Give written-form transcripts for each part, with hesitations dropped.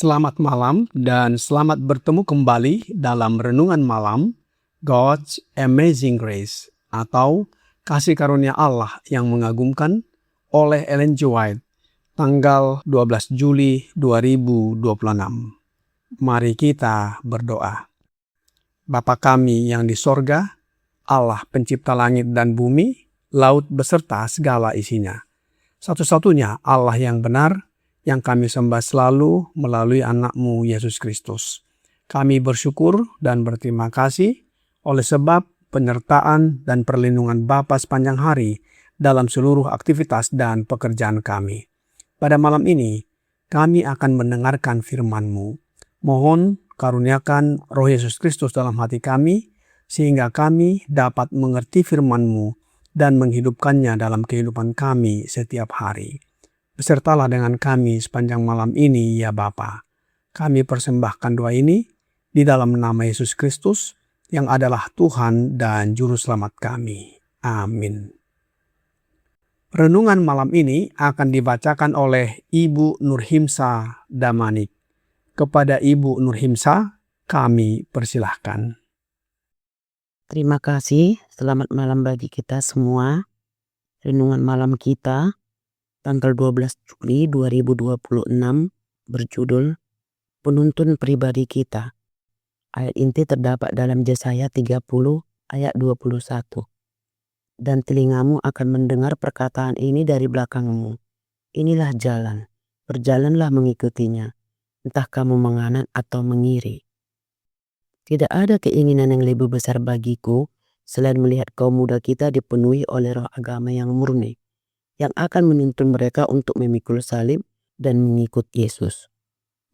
Selamat malam dan selamat bertemu kembali dalam Renungan Malam God's Amazing Grace atau Kasih Karunia Allah yang Mengagumkan oleh Ellen G. White, tanggal 12 Juli 2026. Mari kita berdoa. Bapa kami yang di sorga, Allah pencipta langit dan bumi, laut beserta segala isinya. Satu-satunya Allah yang benar, yang kami sembah selalu melalui anak-Mu Yesus Kristus. Kami bersyukur dan berterima kasih oleh sebab penyertaan dan perlindungan Bapa sepanjang hari dalam seluruh aktivitas dan pekerjaan kami. Pada malam ini, kami akan mendengarkan firman-Mu. Mohon karuniakan Roh Yesus Kristus dalam hati kami, sehingga kami dapat mengerti firman-Mu dan menghidupkannya dalam kehidupan kami setiap hari. Besertalah dengan kami sepanjang malam ini, ya Bapa. Kami persembahkan doa ini di dalam nama Yesus Kristus yang adalah Tuhan dan Juru Selamat kami. Amin. Renungan malam ini akan dibacakan oleh Ibu Nurhimsa Damanik. Kepada Ibu Nurhimsa, kami persilahkan. Terima kasih, selamat malam bagi kita semua. Renungan malam kita tanggal 12 Juli 2026 berjudul Penuntun Pribadi Kita. Ayat inti terdapat dalam Yesaya 30 ayat 21. Dan telingamu akan mendengar perkataan ini dari belakangmu. Inilah jalan, berjalanlah mengikutinya, entah kamu menganan atau mengiri. Tidak ada keinginan yang lebih besar bagiku selain melihat kaum muda kita dipenuhi oleh roh agama yang murni, yang akan menuntun mereka untuk memikul salib dan mengikut Yesus.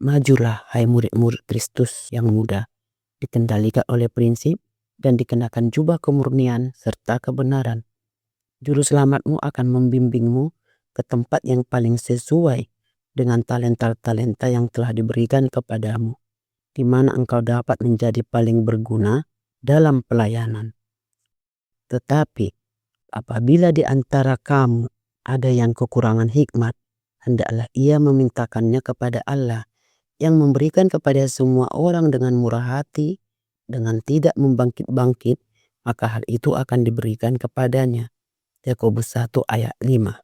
Majulah, hai murid-murid Kristus yang muda, dikendalikan oleh prinsip dan dikenakan jubah kemurnian serta kebenaran. Juru selamatmu akan membimbingmu ke tempat yang paling sesuai dengan talenta-talenta yang telah diberikan kepadamu, di mana engkau dapat menjadi paling berguna dalam pelayanan. Tetapi apabila di antara kamu ada yang kekurangan hikmat, hendaklah ia memintakannya kepada Allah yang memberikan kepada semua orang dengan murah hati, dengan tidak membangkit-bangkit, maka hal itu akan diberikan kepadanya. Yakobus 1 ayat 5.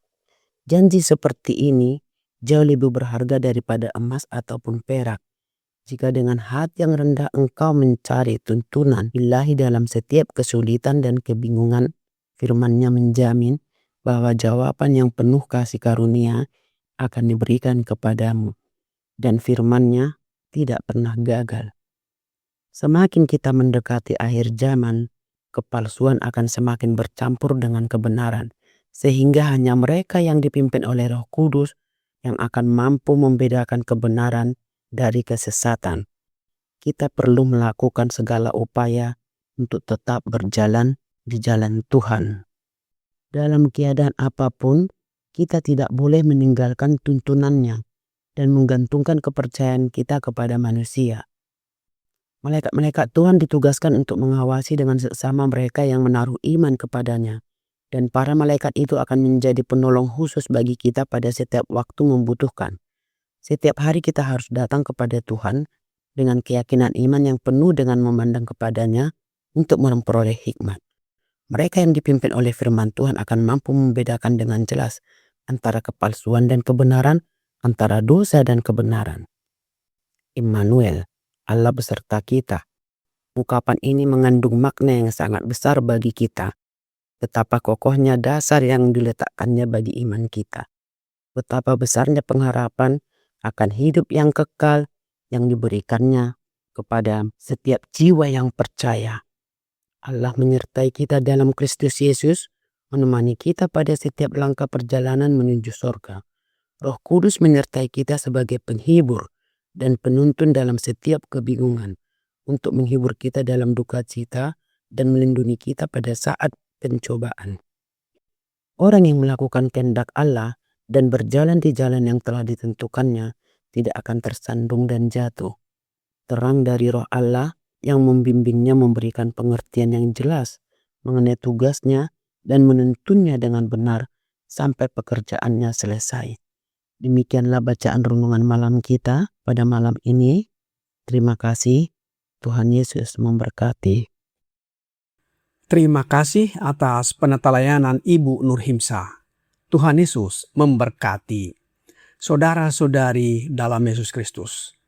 Janji seperti ini jauh lebih berharga daripada emas ataupun perak. Jika dengan hati yang rendah engkau mencari tuntunan Ilahi dalam setiap kesulitan dan kebingungan, firman-Nya menjamin bahwa jawaban yang penuh kasih karunia akan diberikan kepadamu, dan firman-Nya tidak pernah gagal. Semakin kita mendekati akhir zaman, kepalsuan akan semakin bercampur dengan kebenaran, sehingga hanya mereka yang dipimpin oleh Roh Kudus yang akan mampu membedakan kebenaran dari kesesatan. Kita perlu melakukan segala upaya untuk tetap berjalan di jalan Tuhan. Dalam keadaan apapun, kita tidak boleh meninggalkan tuntunannya dan menggantungkan kepercayaan kita kepada manusia. Malaikat-malaikat Tuhan ditugaskan untuk mengawasi dengan seksama mereka yang menaruh iman kepadanya. Dan para malaikat itu akan menjadi penolong khusus bagi kita pada setiap waktu membutuhkan. Setiap hari kita harus datang kepada Tuhan dengan keyakinan iman yang penuh dengan memandang kepadanya untuk memperoleh hikmat. Mereka yang dipimpin oleh firman Tuhan akan mampu membedakan dengan jelas antara kepalsuan dan kebenaran, antara dosa dan kebenaran. Immanuel, Allah beserta kita. Ungkapan ini mengandung makna yang sangat besar bagi kita. Betapa kokohnya dasar yang diletakkannya bagi iman kita. Betapa besarnya pengharapan akan hidup yang kekal yang diberikannya kepada setiap jiwa yang percaya. Allah menyertai kita dalam Kristus Yesus, menemani kita pada setiap langkah perjalanan menuju surga. Roh Kudus menyertai kita sebagai penghibur dan penuntun dalam setiap kebingungan, untuk menghibur kita dalam duka cita dan melindungi kita pada saat pencobaan. Orang yang melakukan kehendak Allah dan berjalan di jalan yang telah ditentukannya tidak akan tersandung dan jatuh. Terang dari Roh Allah yang membimbingnya memberikan pengertian yang jelas mengenai tugasnya dan menuntunnya dengan benar sampai pekerjaannya selesai. Demikianlah bacaan renungan malam kita pada malam ini. Terima kasih. Tuhan Yesus memberkati. Terima kasih atas penetelayanan Ibu Nurhimsa. Tuhan Yesus memberkati. Saudara-saudari dalam Yesus Kristus,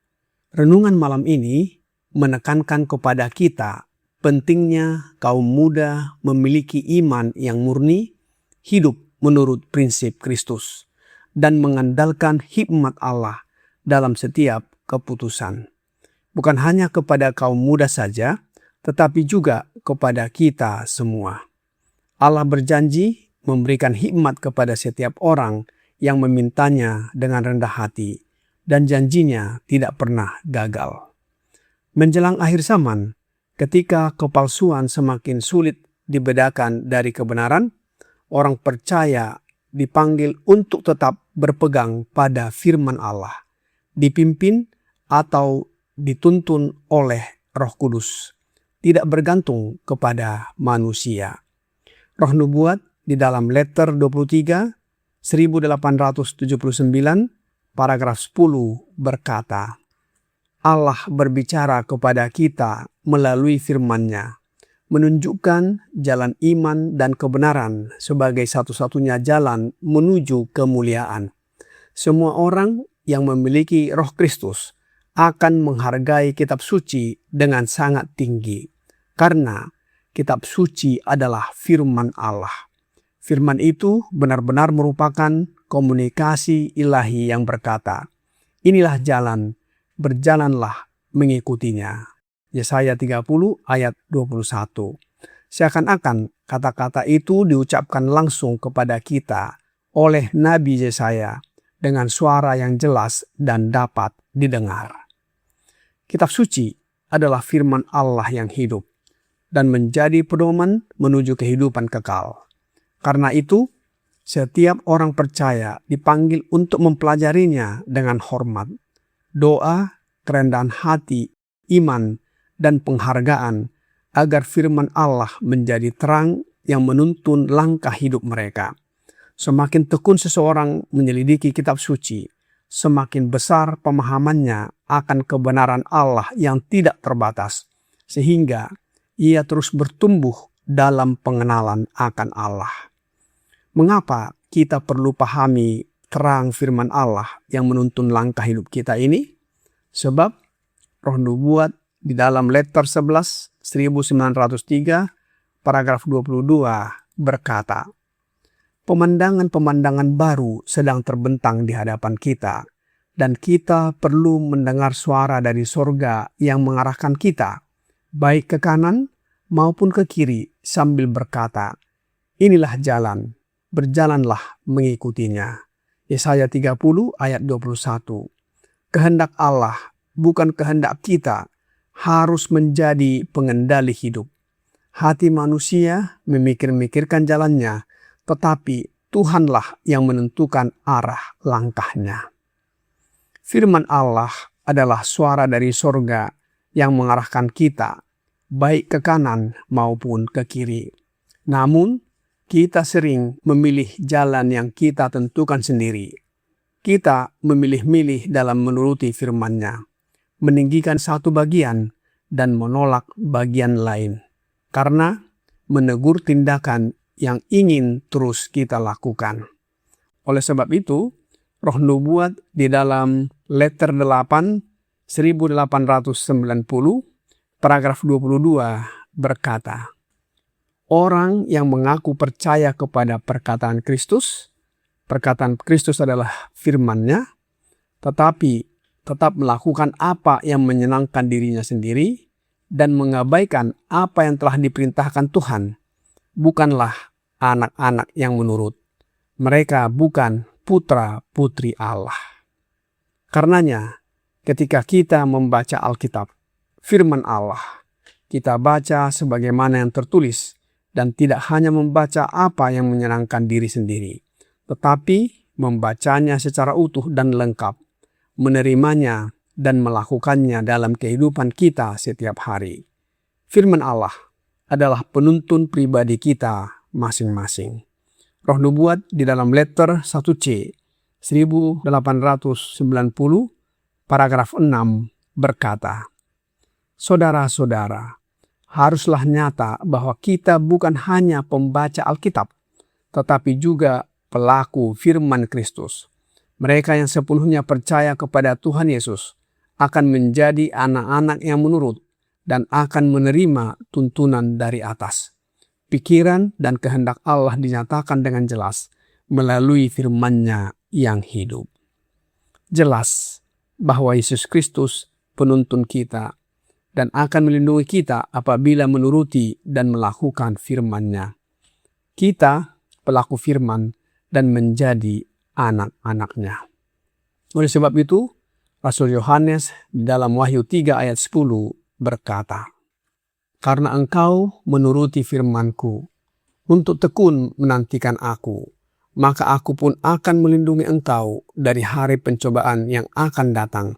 renungan malam ini menekankan kepada kita pentingnya kaum muda memiliki iman yang murni, hidup menurut prinsip Kristus, dan mengandalkan hikmat Allah dalam setiap keputusan. Bukan hanya kepada kaum muda saja, tetapi juga kepada kita semua. Allah berjanji memberikan hikmat kepada setiap orang yang memintanya dengan rendah hati, dan janjinya tidak pernah gagal. Menjelang akhir zaman, ketika kepalsuan semakin sulit dibedakan dari kebenaran, orang percaya dipanggil untuk tetap berpegang pada firman Allah, dipimpin atau dituntun oleh Roh Kudus, tidak bergantung kepada manusia. Roh Nubuat di dalam letter 23 1879 paragraf 10 berkata, Allah berbicara kepada kita melalui firman-Nya, menunjukkan jalan iman dan kebenaran sebagai satu-satunya jalan menuju kemuliaan. Semua orang yang memiliki Roh Kristus akan menghargai kitab suci dengan sangat tinggi, karena kitab suci adalah firman Allah. Firman itu benar-benar merupakan komunikasi ilahi yang berkata, inilah jalan, berjalanlah mengikutinya. Yesaya 30 ayat 21. Seakan-akan kata-kata itu diucapkan langsung kepada kita oleh Nabi Yesaya dengan suara yang jelas dan dapat didengar. Kitab suci adalah firman Allah yang hidup dan menjadi pedoman menuju kehidupan kekal. Karena itu, setiap orang percaya dipanggil untuk mempelajarinya dengan hormat, doa, kerendahan hati, iman, dan penghargaan agar firman Allah menjadi terang yang menuntun langkah hidup mereka. Semakin tekun seseorang menyelidiki kitab suci, semakin besar pemahamannya akan kebenaran Allah yang tidak terbatas, sehingga ia terus bertumbuh dalam pengenalan akan Allah. Mengapa kita perlu pahami terang firman Allah yang menuntun langkah hidup kita ini? Sebab Roh Nubuat di dalam letter 11 1903 paragraf 22 berkata, pemandangan-pemandangan baru sedang terbentang di hadapan kita, dan kita perlu mendengar suara dari sorga yang mengarahkan kita, baik ke kanan maupun ke kiri, sambil berkata, inilah jalan, berjalanlah mengikutinya. Yesaya 30 ayat 21. Kehendak Allah, bukan kehendak kita, harus menjadi pengendali hidup. Hati manusia memikir-mikirkan jalannya, tetapi Tuhanlah yang menentukan arah langkahnya. Firman Allah adalah suara dari sorga yang mengarahkan kita, baik ke kanan maupun ke kiri. Namun, kita sering memilih jalan yang kita tentukan sendiri. Kita memilih-milih dalam menuruti firman-Nya, meninggikan satu bagian dan menolak bagian lain, karena menegur tindakan yang ingin terus kita lakukan. Oleh sebab itu, Roh Nubuat di dalam letter 8 1890 paragraf 22 berkata, orang yang mengaku percaya kepada perkataan Kristus adalah firman-Nya, tetapi tetap melakukan apa yang menyenangkan dirinya sendiri dan mengabaikan apa yang telah diperintahkan Tuhan, bukanlah anak-anak yang menurut. Mereka bukan putra-putri Allah. Karenanya, ketika kita membaca Alkitab, firman Allah, kita baca sebagaimana yang tertulis dan tidak hanya membaca apa yang menyenangkan diri sendiri, tetapi membacanya secara utuh dan lengkap, menerimanya dan melakukannya dalam kehidupan kita setiap hari. Firman Allah adalah penuntun pribadi kita masing-masing. Roh Nubuat di dalam letter 1C 1890 paragraf 6 berkata, "Saudara-saudara, haruslah nyata bahwa kita bukan hanya pembaca Alkitab, tetapi juga pelaku firman Kristus. Mereka yang sepenuhnya percaya kepada Tuhan Yesus akan menjadi anak-anak yang menurut dan akan menerima tuntunan dari atas. Pikiran dan kehendak Allah dinyatakan dengan jelas melalui firman-Nya yang hidup." Jelas bahwa Yesus Kristus penuntun kita dan akan melindungi kita apabila menuruti dan melakukan firman-Nya. Kita pelaku firman dan menjadi anak-anak-Nya. Oleh sebab itu, Rasul Yohanes di dalam Wahyu 3 ayat 10 berkata, "Karena engkau menuruti firman-Ku, untuk tekun menantikan Aku, maka Aku pun akan melindungi engkau dari hari pencobaan yang akan datang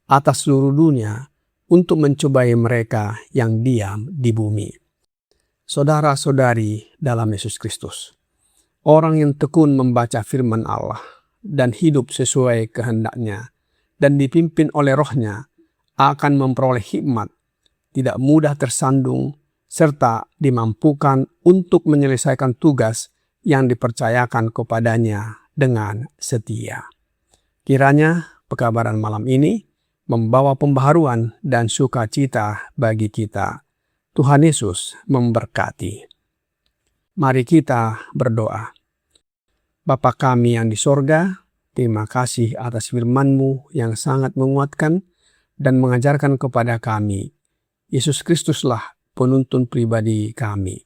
atas seluruh dunia untuk mencobai mereka yang diam di bumi." Saudara-saudari dalam Yesus Kristus, orang yang tekun membaca firman Allah dan hidup sesuai kehendak-Nya dan dipimpin oleh Roh-Nya akan memperoleh hikmat, tidak mudah tersandung, serta dimampukan untuk menyelesaikan tugas yang dipercayakan kepadanya dengan setia. Kiranya pekabaran malam ini membawa pembaharuan dan sukacita bagi kita. Tuhan Yesus memberkati. Mari kita berdoa. Bapa kami yang di sorga, terima kasih atas firman-Mu yang sangat menguatkan dan mengajarkan kepada kami. Yesus Kristuslah penuntun pribadi kami,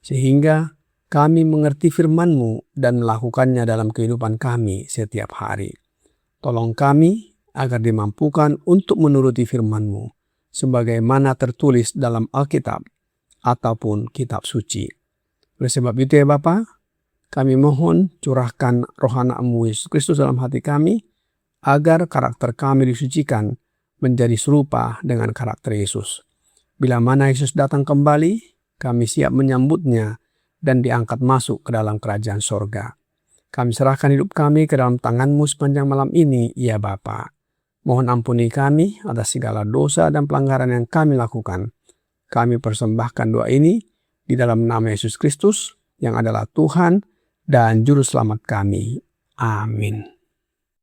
sehingga kami mengerti firman-Mu dan melakukannya dalam kehidupan kami setiap hari. Tolong kami agar dimampukan untuk menuruti firman-Mu, sebagaimana tertulis dalam Alkitab ataupun kitab suci. Oleh sebab itu ya Bapa, kami mohon curahkan roh anak-Mu Yesus Kristus dalam hati kami, agar karakter kami disucikan menjadi serupa dengan karakter Yesus. Bila mana Yesus datang kembali, kami siap menyambutnya dan diangkat masuk ke dalam kerajaan sorga. Kami serahkan hidup kami ke dalam tangan-Mu sepanjang malam ini, ya Bapa. Mohon ampuni kami atas segala dosa dan pelanggaran yang kami lakukan. Kami persembahkan doa ini di dalam nama Yesus Kristus yang adalah Tuhan dan Juru Selamat kami. Amin.